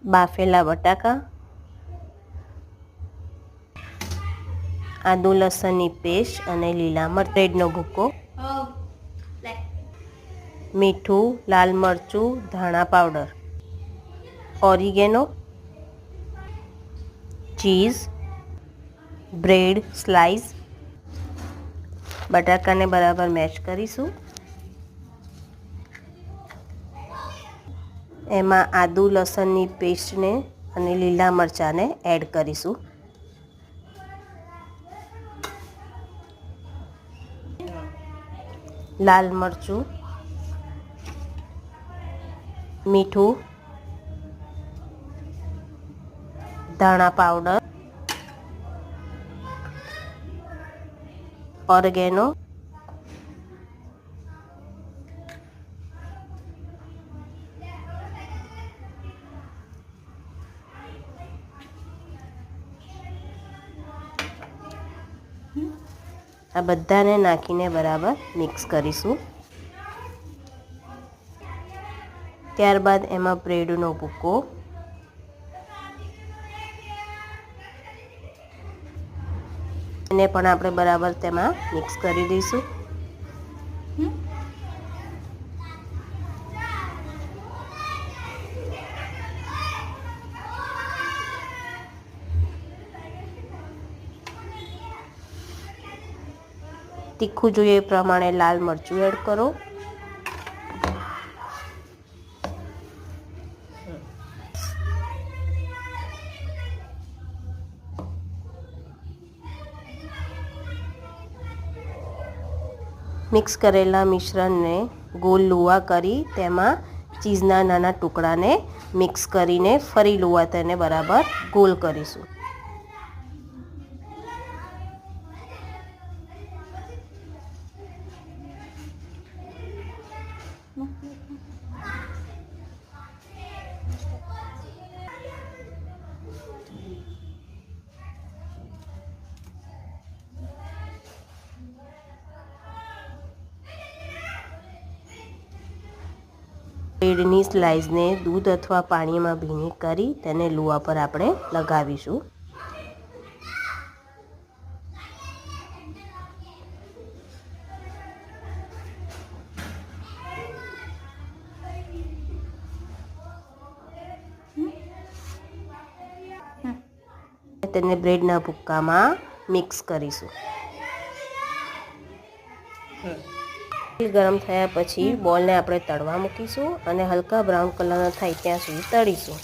બાફેલા બટાકા, આદુ લસણની પેસ્ટ અને લીલા મરચાં, બ્રેડનો ભૂકો, મીઠું, લાલ મરચું, ધાણા powder, oregano, cheese, bread slice. બટાકાને બરાબર મેશ કરીશું. એમાં આદુ લસણની પેસ્ટને અને લીલા મરચાંને એડ કરીશું. લાલ મરચું, મીઠું, ધાણા પાવડર, ઓરેગેનો, આ બધાને નાખીને બરાબર મિક્સ કરીશું. ત્યારબાદ એમાં બ્રેડનો ભૂકો, એને પણ આપણે બરાબર તેમાં મિક્સ કરી દઈશું. તીખું જોઈએ એ પ્રમાણે લાલ મરચું એડ કરો. મિક્સ કરેલા મિશ્રણને ગોળ લુવા કરી તેમાં ચીઝના નાના ટુકડાને મિક્સ કરીને ફરી લુવા તેને બરાબર ગોળ કરીશું. બ્રેડની સ્લાઇસને દૂધ અથવા પાણીમાં ભીની કરી તેને લુવા પર આપણે લગાવીશું. તેને બ્રેડના ભૂક્કામાં મિક્સ કરીશું. તેલ ગરમ થયા પછી બોલને આપણે તળવા મૂકીશું અને હલકા બ્રાઉન કલરના થાય ત્યાં સુધી તળીશું.